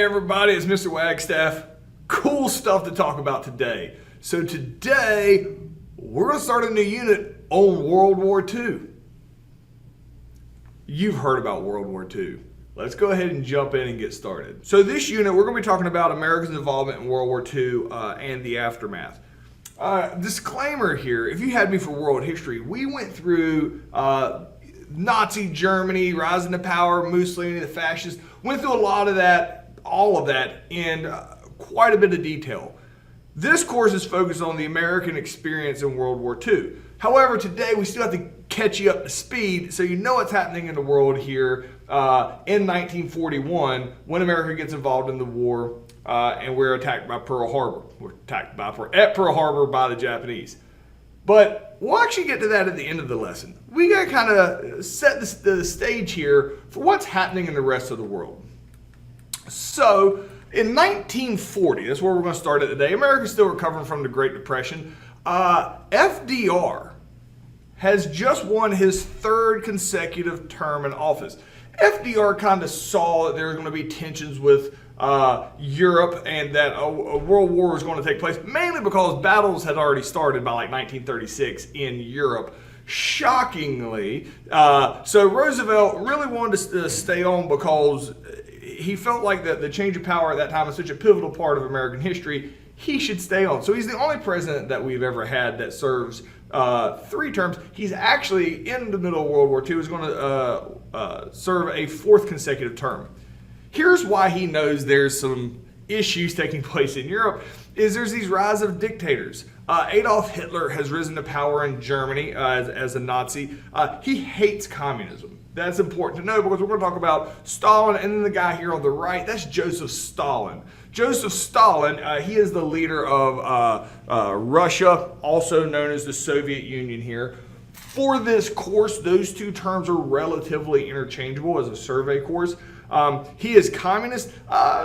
Hey everybody, it's Mr. Wagstaff. Cool stuff to talk about today. So today, we're going to start a new unit on World War II. You've heard about World War II. Let's go ahead and jump in and get started. So this unit, we're going to be talking about America's involvement in World War II and the aftermath. Disclaimer here, if you had me for world history, we went through Nazi Germany, rising to power, Mussolini, the fascists, went through a lot of that, all of that in quite a bit of detail. This course is focused on the American experience in World War II. However, today we still have to catch you up to speed so you know what's happening in the world here in 1941 when America gets involved in the war and we're attacked by Pearl Harbor. We're attacked at Pearl Harbor by the Japanese. But we'll actually get to that at the end of the lesson. We got to kind of set the stage here for what's happening in the rest of the world. So in 1940, that's where we're going to start it today. America's still recovering from the Great Depression. FDR has just won his third consecutive term in office. FDR kind of saw that there were going to be tensions with Europe and that a world war was going to take place, mainly because battles had already started by like 1936 in Europe. Shockingly, so Roosevelt really wanted to stay on because he felt like the change of power at that time was such a pivotal part of American history. He should stay on. So he's the only president that we've ever had that serves 3 terms. He's actually in the middle of World War II. He's going to serve a 4th consecutive term. Here's why he knows there's some issues taking place in Europe is there's these rise of dictators. Adolf Hitler has risen to power in Germany as a Nazi. He hates communism. That's important to know because we're going to talk about Stalin and then the guy here on the right, that's Joseph Stalin. Joseph Stalin, he is the leader of Russia, also known as the Soviet Union here. For this course, those 2 terms are relatively interchangeable as a survey course. He is communist.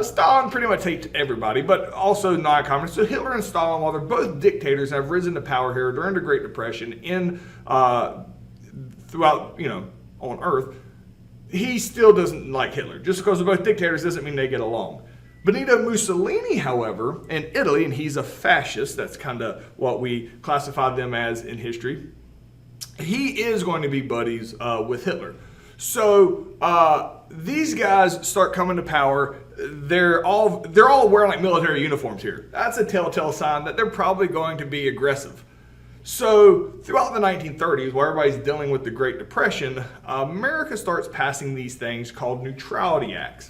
Stalin pretty much hates everybody, but also non-communist. So Hitler and Stalin, while they're both dictators, have risen to power here during the Great Depression in throughout, on Earth. He still doesn't like Hitler. Just because they're both dictators doesn't mean they get along. Benito Mussolini, however, in Italy, and he's a fascist, that's kind of what we classified them as in history, he is going to be buddies with Hitler. So these guys start coming to power. They're all wearing like military uniforms here. That's a telltale sign that they're probably going to be aggressive. So throughout the 1930s, while everybody's dealing with the Great Depression, America starts passing these things called neutrality acts.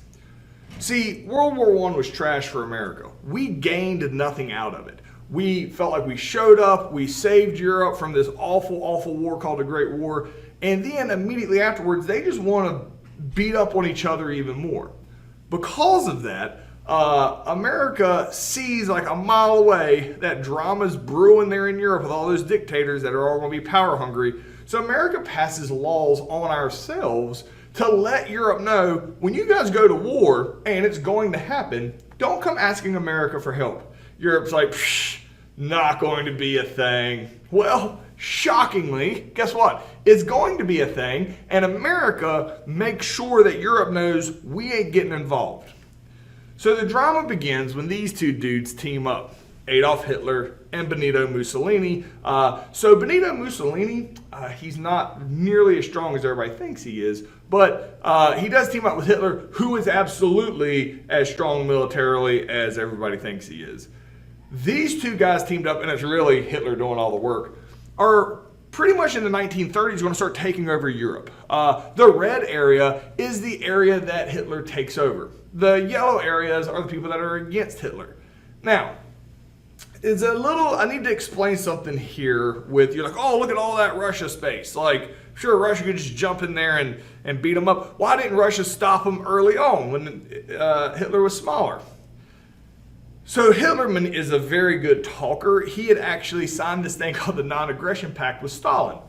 See, World War I was trash for America. We gained nothing out of it. We felt like we showed up, we saved Europe from this awful, awful war called the Great War, and then immediately afterwards, they just want to beat up on each other even more. Because of that, America sees like a mile away that drama's brewing there in Europe with all those dictators that are all going to be power hungry. So America passes laws on ourselves to let Europe know when you guys go to war and it's going to happen, don't come asking America for help. Europe's like, not going to be a thing. Well, shockingly, guess what? It's going to be a thing, and America makes sure that Europe knows we ain't getting involved. So the drama begins when these 2 dudes team up, Adolf Hitler and Benito Mussolini. So Benito Mussolini, he's not nearly as strong as everybody thinks he is, but he does team up with Hitler, who is absolutely as strong militarily as everybody thinks he is. These 2 guys teamed up, and it's really Hitler doing all the work, are pretty much in the 1930s going to start taking over Europe. The red area is the area that Hitler takes over. The yellow areas are the people that are against Hitler. Now, I need to explain something here with, you're like, oh, look at all that Russia space. Like, sure, Russia could just jump in there and beat them up. Why didn't Russia stop them early on when Hitler was smaller? So Hitler is a very good talker. He had actually signed this thing called the Non-Aggression Pact with Stalin.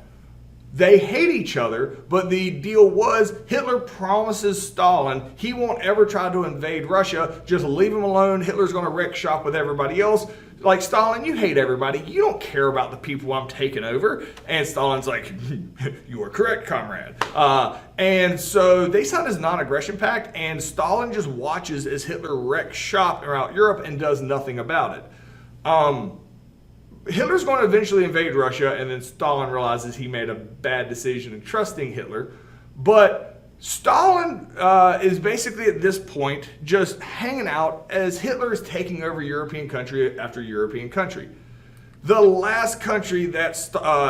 They hate each other, but the deal was Hitler promises Stalin he won't ever try to invade Russia. Just leave him alone. Hitler's going to wreck shop with everybody else. Like, Stalin, you hate everybody. You don't care about the people I'm taking over. And Stalin's like, you are correct, comrade. And so they signed this non-aggression pact, and Stalin just watches as Hitler wrecks shop throughout Europe and does nothing about it. Hitler's going to eventually invade Russia, and then Stalin realizes he made a bad decision in trusting Hitler. But Stalin is basically at this point just hanging out as Hitler is taking over European country after European country. The last country that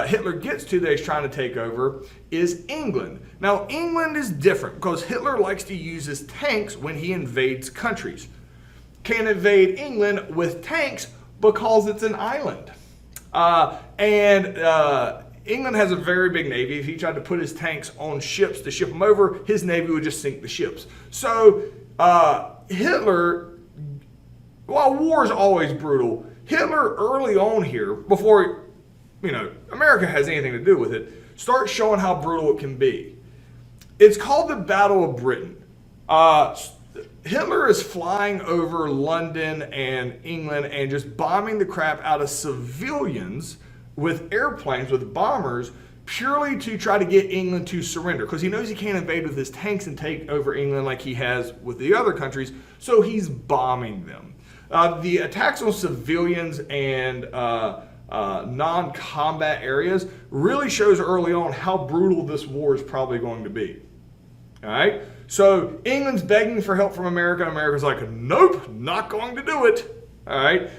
Hitler gets to that he's trying to take over is England. Now, England is different because Hitler likes to use his tanks when he invades countries. Can't invade England with tanks because it's an island. England has a very big navy. If he tried to put his tanks on ships to ship them over, his navy would just sink the ships. So Hitler, while war is always brutal, Hitler early on here, before America has anything to do with it, starts showing how brutal it can be. It's called the Battle of Britain. Hitler is flying over London and England and just bombing the crap out of civilians with airplanes, with bombers, purely to try to get England to surrender, because he knows he can't invade with his tanks and take over England like he has with the other countries, so he's bombing them. The attacks on civilians and non-combat areas really shows early on how brutal this war is probably going to be. All right? So England's begging for help from America, and America's like, nope, not going to do it. All right?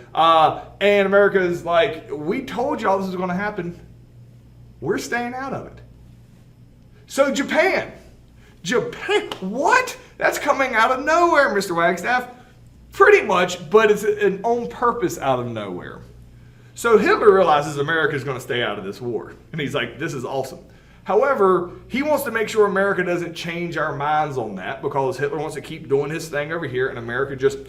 And America is like, we told y'all this was going to happen. We're staying out of it. So Japan, what? That's coming out of nowhere, Mr. Wagstaff. Pretty much, but it's an on purpose out of nowhere. So Hitler realizes America is going to stay out of this war. And he's like, this is awesome. However, he wants to make sure America doesn't change our minds on that, because Hitler wants to keep doing his thing over here and America just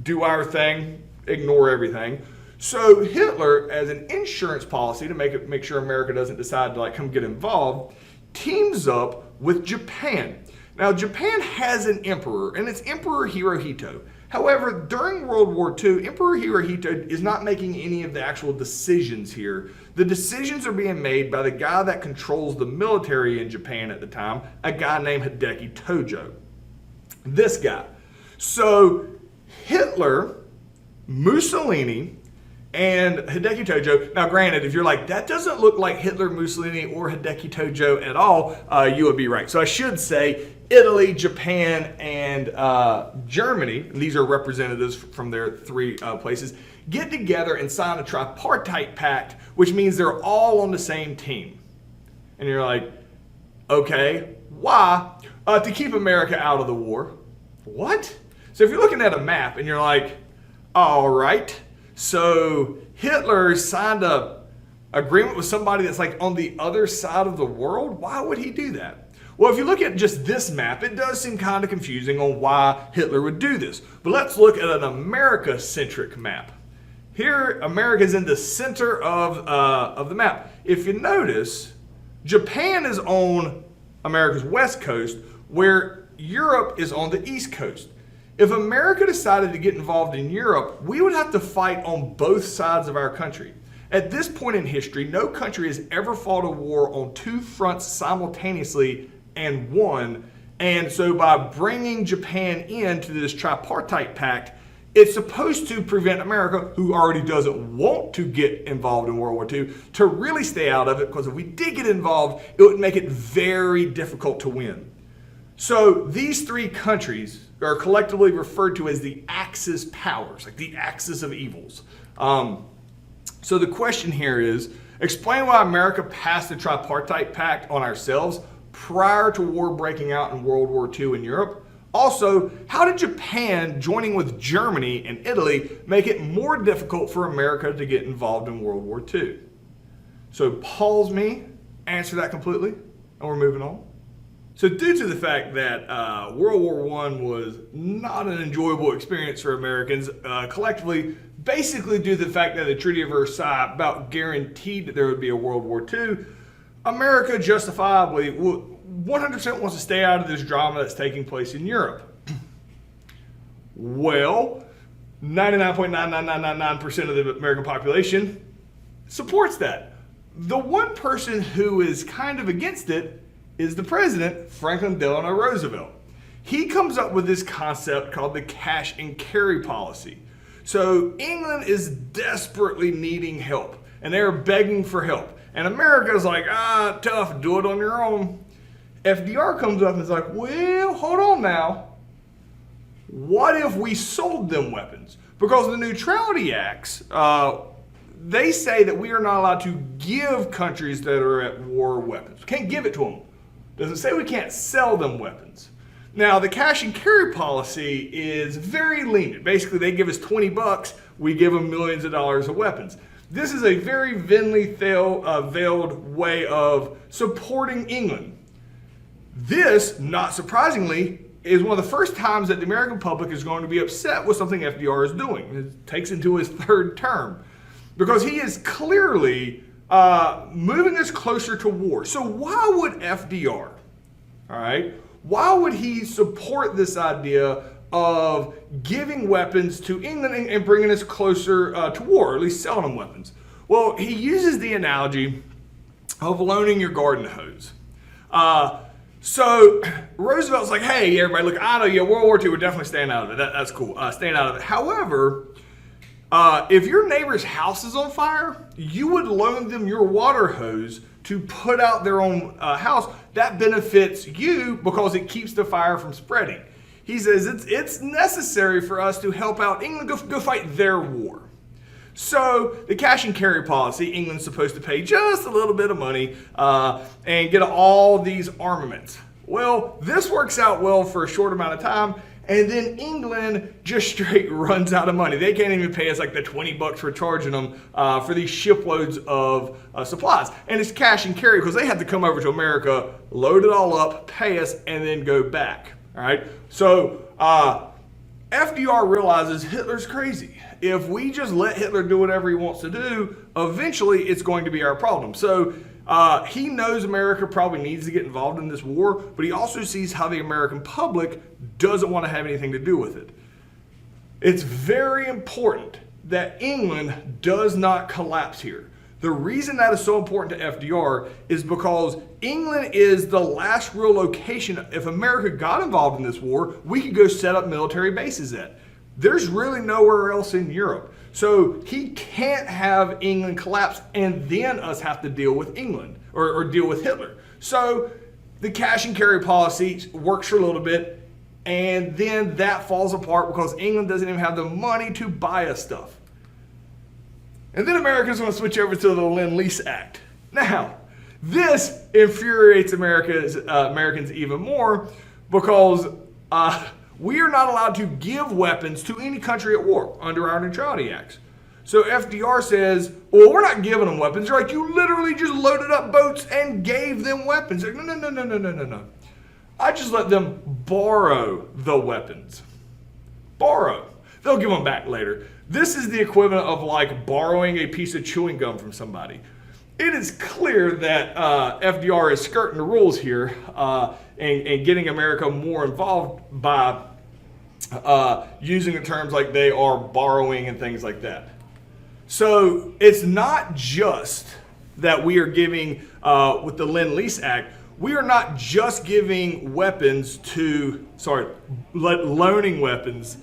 do our thing, ignore everything. So Hitler, as an insurance policy to make sure America doesn't decide to come get involved, teams up with Japan. Now, Japan has an emperor, and it's Emperor Hirohito. However, during World War II, Emperor Hirohito is not making any of the actual decisions here. The decisions are being made by the guy that controls the military in Japan at the time, a guy named Hideki Tojo. This guy. So Hitler, Mussolini, and Hideki Tojo. Now, granted, if you're like, that doesn't look like Hitler, Mussolini, or Hideki Tojo at all, you would be right. So I should say Italy, Japan, and Germany, and these are representatives from their three places, get together and sign a tripartite pact, which means they're all on the same team. And you're like, okay, why? To keep America out of the war. What? So if you're looking at a map and you're like, all right, so Hitler signed a agreement with somebody that's on the other side of the world? Why would he do that? Well, if you look at just this map, it does seem kind of confusing on why Hitler would do this. But let's look at an America-centric map. Here, America's in the center of the map. If you notice, Japan is on America's west coast, where Europe is on the east coast. If America decided to get involved in Europe, we would have to fight on both sides of our country. At this point in history, no country has ever fought a war on two fronts simultaneously and won. And so by bringing Japan into this tripartite pact, it's supposed to prevent America, who already doesn't want to get involved in World War II, to really stay out of it, because if we did get involved, it would make it very difficult to win. So these three countries are collectively referred to as the Axis powers, like the Axis of evils. So the question here is, explain why America passed the tripartite pact on ourselves prior to war breaking out in World War II in Europe. Also, how did Japan joining with Germany and Italy make it more difficult for America to get involved in World War II? So pause me, answer that completely, and we're moving on. So due to the fact that World War I was not an enjoyable experience for Americans, collectively, basically due to the fact that the Treaty of Versailles about guaranteed that there would be a World War II, America justifiably 100% wants to stay out of this drama that's taking place in Europe. Well, 99.99999% of the American population supports that. The one person who is kind of against it is the president, Franklin Delano Roosevelt. He comes up with this concept called the cash and carry policy. So England is desperately needing help, and they're begging for help. And America's like, tough, do it on your own. FDR comes up and is like, well, hold on now. What if we sold them weapons? Because the Neutrality Acts, they say that we are not allowed to give countries that are at war weapons. We can't give it to them. Doesn't say we can't sell them weapons. Now, the cash and carry policy is very lenient. Basically, they give us $20, we give them millions of dollars of weapons. This is a very thinly veiled way of supporting England. This, not surprisingly, is one of the first times that the American public is going to be upset with something FDR is doing. It takes into his third term. Because he is clearly moving us closer to war. So why would FDR, all right, why would he support this idea of giving weapons to England and bringing us closer to war, or at least selling them weapons? Well, he uses the analogy of loaning your garden hose. So Roosevelt's like, hey, everybody, look, I know, yeah, World War II, we're definitely staying out of it. That's cool, staying out of it. However, if your neighbor's house is on fire, you would loan them your water hose to put out their own house. That benefits you because it keeps the fire from spreading. He says it's necessary for us to help out England go fight their war. So the cash and carry policy, England's supposed to pay just a little bit of money and get all these armaments. Well, this works out well for a short amount of time, and then England just straight runs out of money. They can't even pay us like the $20 we're charging them for these shiploads of supplies. And it's cash and carry because they have to come over to America, load it all up, pay us, and then go back. All right. So FDR realizes Hitler's crazy. If we just let Hitler do whatever he wants to do, eventually it's going to be our problem. So he knows America probably needs to get involved in this war, but he also sees how the American public doesn't want to have anything to do with it. It's very important that England does not collapse here. The reason that is so important to FDR is because England is the last real location. If America got involved in this war, we could go set up military bases at. There's really nowhere else in Europe. So he can't have England collapse and then us have to deal with England or deal with Hitler. So the cash and carry policy works for a little bit, and then that falls apart because England doesn't even have the money to buy us stuff. And then Americans want to switch over to the Lend-Lease Act. Now, this infuriates Americans even more because we are not allowed to give weapons to any country at war under our Neutrality Acts. So FDR says, well, we're not giving them weapons. They're like, you literally just loaded up boats and gave them weapons. They're like, no. I just let them borrow the weapons. Borrow. They'll give them back later. This is the equivalent of like borrowing a piece of chewing gum from somebody. It is clear that FDR is skirting the rules here and getting America more involved by using the terms like they are borrowing and things like that. So it's not just that we are giving, with the Lend-Lease Act, we are not just giving weapons to, loaning weapons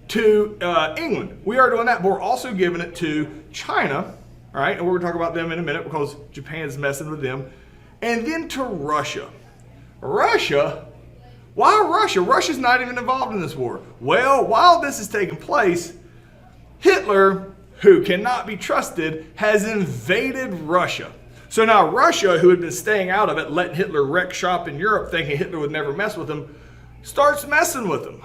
to England. We are doing that, but we're also giving it to China, all right? And we're going to talk about them in a minute because Japan's messing with them. And then to Russia. Russia? Why Russia? Russia's not even involved in this war. Well, while this is taking place, Hitler, who cannot be trusted, has invaded Russia. So now Russia, who had been staying out of it, letting Hitler wreck shop in Europe, thinking Hitler would never mess with him, starts messing with them.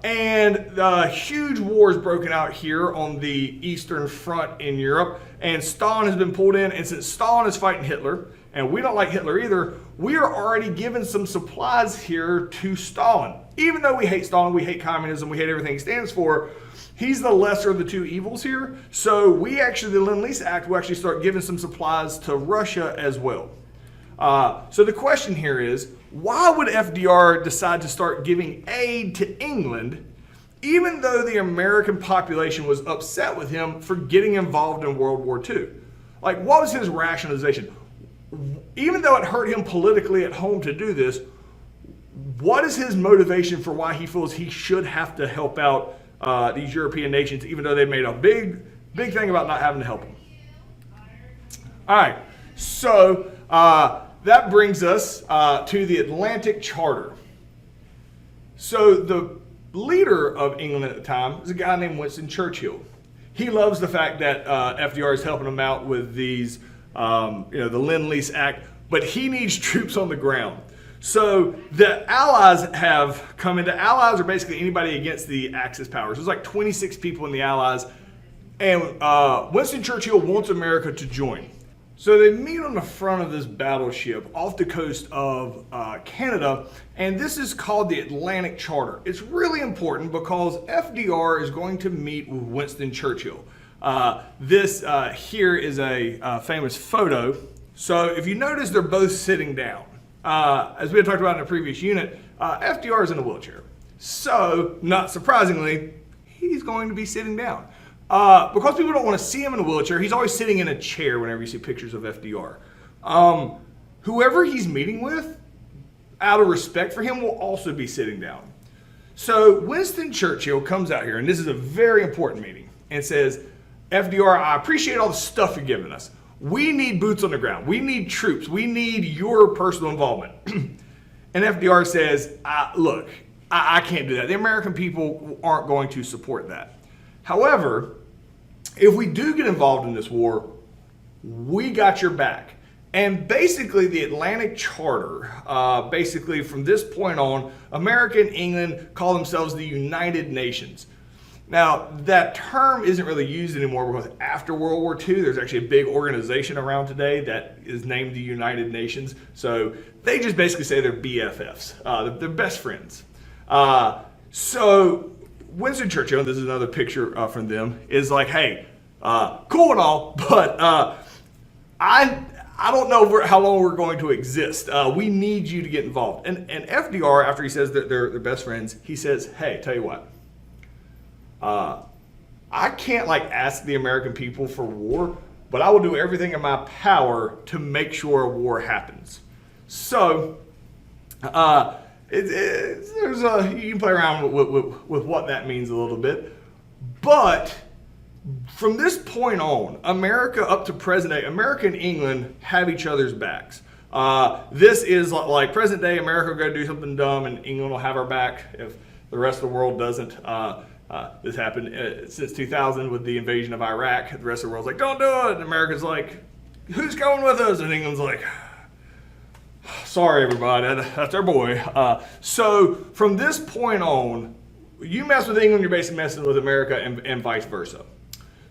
And huge wars broken out here on the Eastern Front in Europe. And Stalin has been pulled in. And since Stalin is fighting Hitler, and we don't like Hitler either, we are already giving some supplies here to Stalin. Even though we hate Stalin, we hate communism, we hate everything he stands for, he's the lesser of the two evils here. So we actually, the Lend-Lease Act will actually start giving some supplies to Russia as well. So the question here is, why would FDR decide to start giving aid to England even though the American population was upset with him for getting involved in World War II? Like, what was his rationalization? Even though it hurt him politically at home to do this, what is his motivation for why he feels he should have to help out these European nations, even though they made a big thing about not having to help them? All right, so that brings us to the Atlantic Charter. So the leader of England at the time is a guy named Winston Churchill. He loves the fact that FDR is helping him out with these, the Lend-Lease Act, but he needs troops on the ground. So the Allies have come in. The Allies are basically anybody against the Axis powers. There's like 26 people in the Allies, and Winston Churchill wants America to join. So they meet on the front of this battleship off the coast of Canada, and this is called the Atlantic Charter. It's really important because FDR is going to meet with Winston Churchill. This here is a famous photo. So if you notice, they're both sitting down. As we had talked about in a previous unit, FDR is in a wheelchair. So, not surprisingly, he's going to be sitting down. Because people don't want to see him in a wheelchair, he's always sitting in a chair whenever you see pictures of FDR. Whoever he's meeting with, out of respect for him, will also be sitting down. So Winston Churchill comes out here, and this is a very important meeting, and says, FDR, I appreciate all the stuff you're giving us. We need boots on the ground. We need troops. We need your personal involvement. And FDR says, look, I can't do that. The American people aren't going to support that. However, if we do get involved in this war, we got your back. And basically the Atlantic Charter, basically from this point on, America and England call themselves the United Nations. Now, that term isn't really used anymore because after World War II, there's actually a big organization around today that is named the United Nations. So they just basically say they're BFFs. They're best friends. So Winston Churchill, this is another picture from them, is like, hey, cool and all, but I don't know how long we're going to exist. We need you to get involved. And FDR, after he says that they're best friends, he says, hey, tell you what, I can't ask the American people for war, but I will do everything in my power to make sure a war happens. So you can play around with what that means a little bit, but from this point on, America up to present day, America and England have each other's backs. This is like present day, America will go do something dumb and England will have our back if the rest of the world doesn't. This happened since 2000 with the invasion of Iraq. The rest of the world's like, don't do it. And America's like, who's going with us? And England's like, sorry, everybody, that's our boy. So from this point on, you mess with England, you're basically messing with America and vice versa.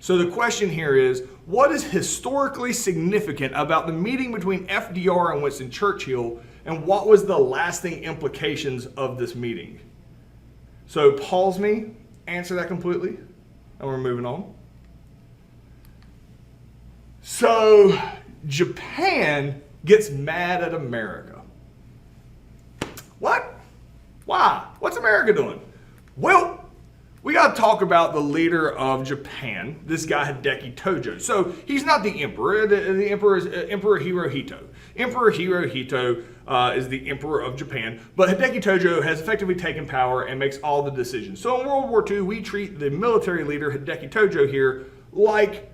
So the question here is, what is historically significant about the meeting between FDR and Winston Churchill, and what was the lasting implications of this meeting? So pause me, answer that completely, and we're moving on. So Japan gets mad at America. What? Why? What's America doing? Well, we got to talk about the leader of Japan, this guy Hideki Tojo. So he's not the emperor. The emperor is Emperor Hirohito. Emperor Hirohito is the emperor of Japan, but Hideki Tojo has effectively taken power and makes all the decisions. So in World War II, we treat the military leader Hideki Tojo here like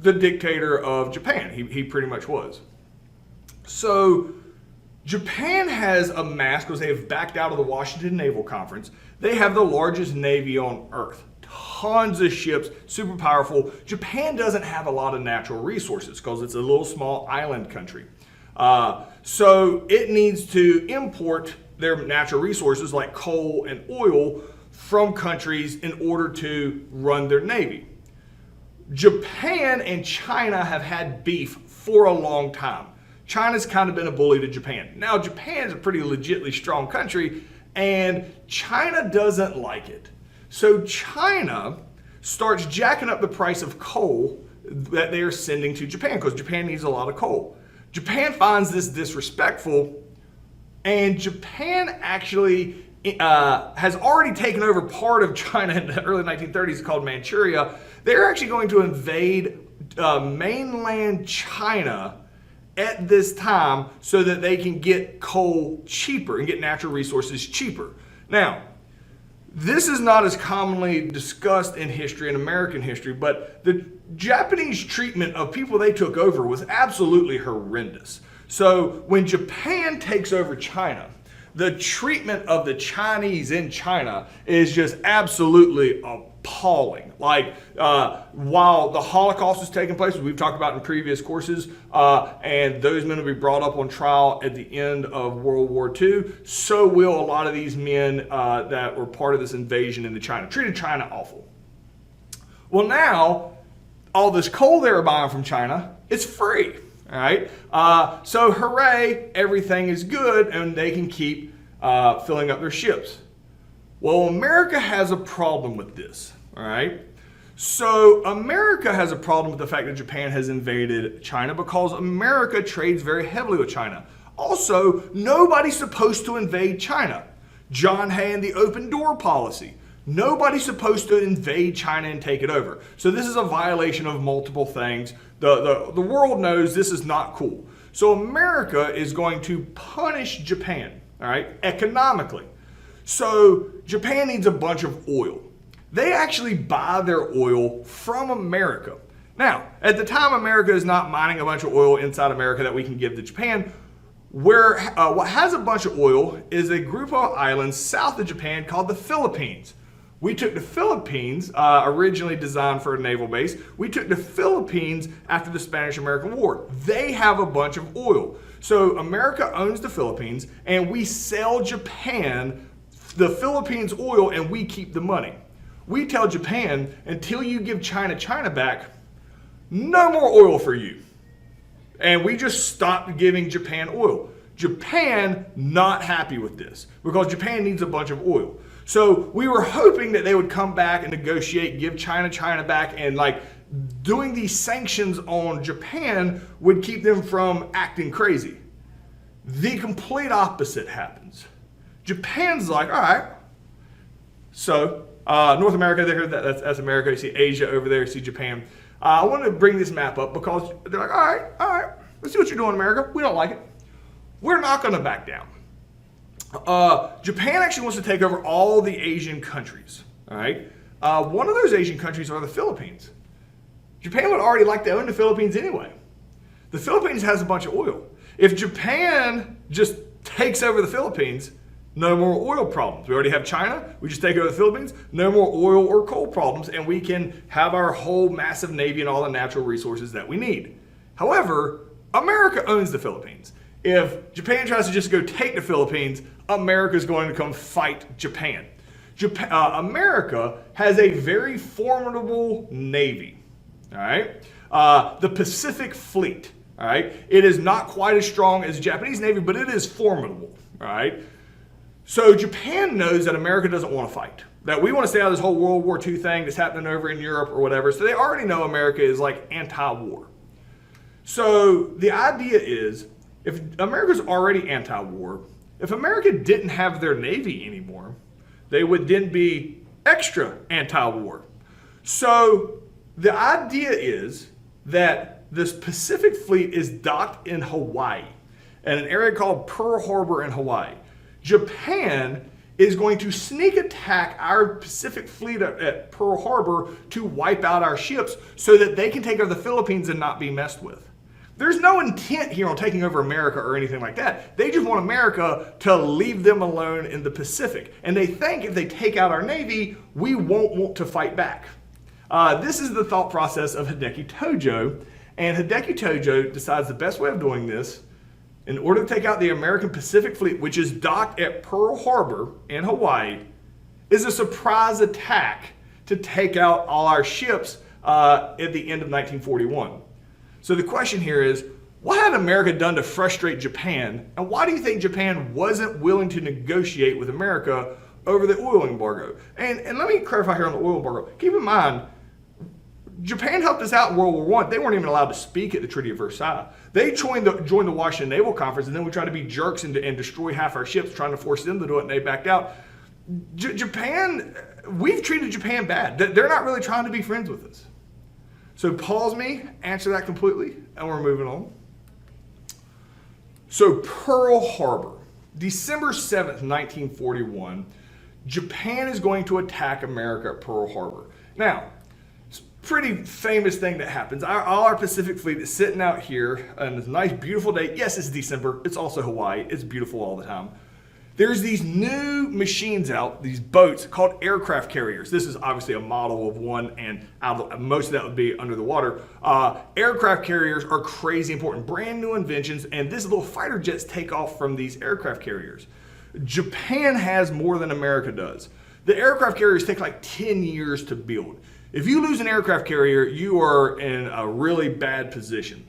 the dictator of Japan. He pretty much was. So Japan has amassed, because they have backed out of the Washington Naval Conference, they have the largest navy on earth. Tons of ships, super powerful. Japan doesn't have a lot of natural resources because it's a little small island country. So it needs to import their natural resources like coal and oil from countries in order to run their navy. Japan and China have had beef for a long time. China's kind of been a bully to Japan. Now, Japan's a pretty legitimately strong country, and China doesn't like it. So China starts jacking up the price of coal that they are sending to Japan because Japan needs a lot of coal. Japan finds this disrespectful, and Japan actually has already taken over part of China in the early 1930s called Manchuria. They're actually going to invade mainland China at this time so that they can get coal cheaper and get natural resources cheaper. Now, this is not as commonly discussed in history, in American history, but the Japanese treatment of people they took over was absolutely horrendous. So when Japan takes over China, the treatment of the Chinese in China is just absolutely appalling. Like, while the Holocaust is taking place, as we've talked about in previous courses, and those men will be brought up on trial at the end of World War II, so will a lot of these men that were part of this invasion into China. Treated China awful. Well, now, all this coal they were buying from China, it's free. All right, so hooray, everything is good, and they can keep filling up their ships. Well, America has a problem with this. All right, so America has a problem with the fact that Japan has invaded China because America trades very heavily with China. Also, nobody's supposed to invade China. John Hay and the open door policy. Nobody's supposed to invade China and take it over. So this is a violation of multiple things. The world knows this is not cool. So America is going to punish Japan, all right, economically. So Japan needs a bunch of oil. They actually buy their oil from America. Now, at the time, America is not mining a bunch of oil inside America that we can give to Japan. What has a bunch of oil is a group of islands south of Japan called the Philippines. We took the Philippines, originally designed for a naval base. We took the Philippines after the Spanish-American War. They have a bunch of oil. So America owns the Philippines, and we sell Japan the Philippines oil, and we keep the money. We tell Japan, until you give China back, no more oil for you. And we just stopped giving Japan oil. Japan not happy with this because Japan needs a bunch of oil. So we were hoping that they would come back and negotiate, give China back, and like doing these sanctions on Japan would keep them from acting crazy. The complete opposite happens. Japan's like, all right. So North America, that's America. You see Asia over there, you see Japan. I want to bring this map up because they're like, all right, let's see what you're doing, America. We don't like it. We're not going to back down. Japan actually wants to take over all the Asian countries. All right, one of those Asian countries are the Philippines. Japan would already like to own the Philippines anyway. The Philippines has a bunch of oil. If Japan just takes over the Philippines, no more oil problems. We already have China. We just take over the Philippines. No more oil or coal problems, and we can have our whole massive navy and all the natural resources that we need. However, America owns the Philippines. If Japan tries to just go take the Philippines, America is going to come fight Japan. America has a very formidable navy. All right, the Pacific Fleet. All right, it is not quite as strong as the Japanese Navy, but it is formidable. All right, so Japan knows that America doesn't want to fight. That we want to stay out of this whole World War II thing that's happening over in Europe or whatever. So they already know America is like anti-war. So the idea is, if America's already anti-war, if America didn't have their Navy anymore, they would then be extra anti-war. So the idea is that this Pacific Fleet is docked in Hawaii, in an area called Pearl Harbor in Hawaii. Japan is going to sneak attack our Pacific Fleet at Pearl Harbor to wipe out our ships so that they can take over the Philippines and not be messed with. There's no intent here on taking over America or anything like that. They just want America to leave them alone in the Pacific. And they think if they take out our Navy, we won't want to fight back. This is the thought process of Hideki Tojo. And Hideki Tojo decides the best way of doing this, in order to take out the American Pacific Fleet, which is docked at Pearl Harbor in Hawaii, is a surprise attack to take out all our ships at the end of 1941. So the question here is, what had America done to frustrate Japan? And why do you think Japan wasn't willing to negotiate with America over the oil embargo? And let me clarify here on the oil embargo. Keep in mind, Japan helped us out in World War I. They weren't even allowed to speak at the Treaty of Versailles. They joined the Washington Naval Conference, and then we tried to be jerks and destroy half our ships, trying to force them to do it, and they backed out. Japan, we've treated Japan bad. They're not really trying to be friends with us. So pause me, answer that completely, and we're moving on. So Pearl Harbor, December 7th, 1941, Japan is going to attack America at Pearl Harbor. Now, it's a pretty famous thing that happens. All our Pacific Fleet is sitting out here on this nice, beautiful day. Yes, it's December. It's also Hawaii. It's beautiful all the time. There's these new machines out, these boats called aircraft carriers. This is obviously a model of one, and most of that would be under the water. Aircraft carriers are crazy important, brand new inventions, and these little fighter jets take off from these aircraft carriers. Japan has more than America does. The aircraft carriers take like 10 years to build. If you lose an aircraft carrier, you are in a really bad position.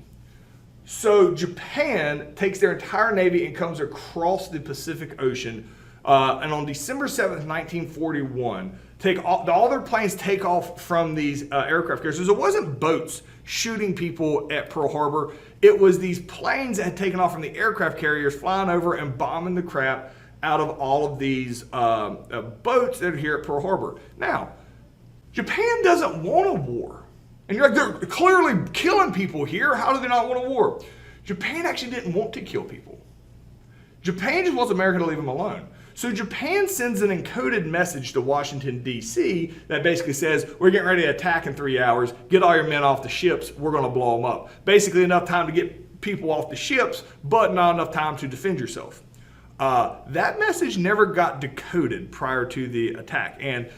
So Japan takes their entire navy and comes across the Pacific Ocean, and on December 7th, 1941, all their planes take off from these aircraft carriers. So it wasn't boats shooting people at Pearl Harbor. It was these planes that had taken off from the aircraft carriers, flying over and bombing the crap out of all of these boats that are here at Pearl Harbor. Now, Japan doesn't want a war. And you're like, they're clearly killing people here. How do they not want a war? Japan actually didn't want to kill people. Japan just wants America to leave them alone. So Japan sends an encoded message to Washington, D.C. that basically says, we're getting ready to attack in 3 hours. Get all your men off the ships. We're going to blow them up. Basically enough time to get people off the ships, but not enough time to defend yourself. That message never got decoded prior to the attack. And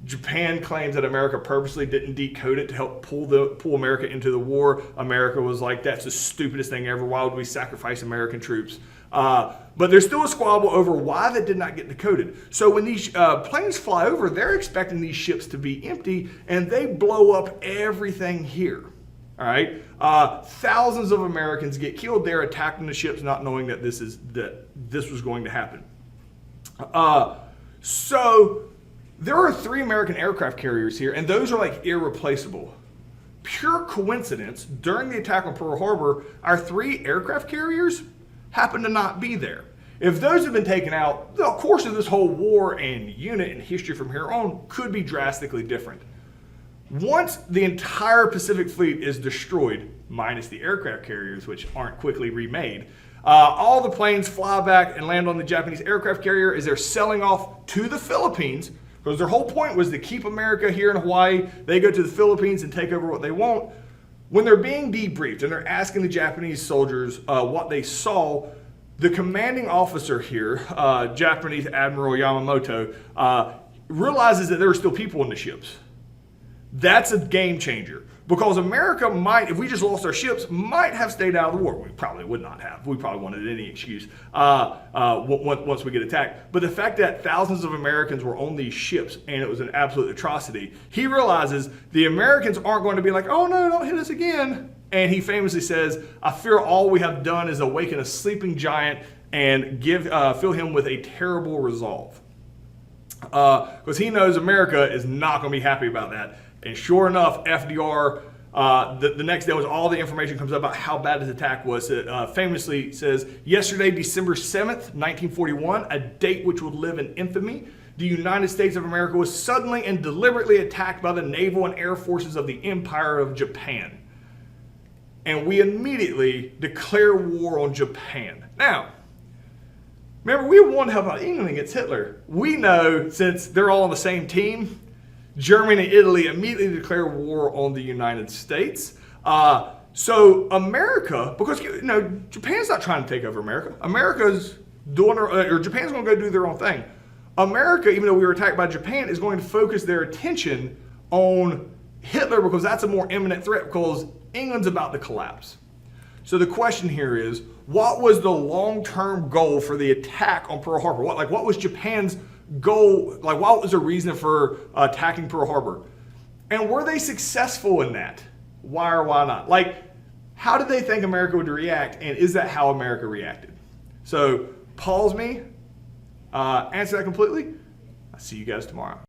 Japan claims that America purposely didn't decode it to help pull America into the war. America was like, that's the stupidest thing ever. Why would we sacrifice American troops? But there's still a squabble over why that did not get decoded. So when these planes fly over, they're expecting these ships to be empty, and they blow up everything here. All right, thousands of Americans get killed there attacking the ships, not knowing that this was going to happen. So there are 3 American aircraft carriers here, and those are like irreplaceable. Pure coincidence, during the attack on Pearl Harbor, our 3 aircraft carriers happened to not be there. If those had been taken out, the course of this whole war and unit and history from here on could be drastically different. Once the entire Pacific Fleet is destroyed, minus the aircraft carriers, which aren't quickly remade, all the planes fly back and land on the Japanese aircraft carrier as they're selling off to the Philippines, because their whole point was to keep America here in Hawaii. They go to the Philippines and take over what they want. When they're being debriefed and they're asking the Japanese soldiers what they saw, the commanding officer here, Japanese Admiral Yamamoto, realizes that there were still people in the ships. That's a game changer, because America might, if we just lost our ships, might have stayed out of the war. We probably would not have. We probably wanted any excuse once we get attacked. But the fact that thousands of Americans were on these ships and it was an absolute atrocity, he realizes the Americans aren't going to be like, oh no, don't hit us again. And he famously says, I fear all we have done is awaken a sleeping giant and fill him with a terrible resolve. Because he knows America is not going to be happy about that. And sure enough, FDR, the next day, was all the information comes up about how bad his attack was. It famously says, yesterday, December 7th, 1941, a date which would live in infamy, the United States of America was suddenly and deliberately attacked by the naval and air forces of the Empire of Japan. And we immediately declare war on Japan. Now, remember, we won to help out England against Hitler. We know, since they're all on the same team, Germany and Italy immediately declare war on the United States. So America, because Japan's not trying to take over America. America's doing, or Japan's going to go do their own thing. America, even though we were attacked by Japan, is going to focus their attention on Hitler, because that's a more imminent threat, because England's about to collapse. So the question here is, what was the long-term goal for the attack on Pearl Harbor? What was Japan's goal? What was the reason for attacking Pearl Harbor? And were they successful in that? Why or why not? How did they think America would react, and is that how America reacted? So pause me, answer that completely. I'll see you guys tomorrow.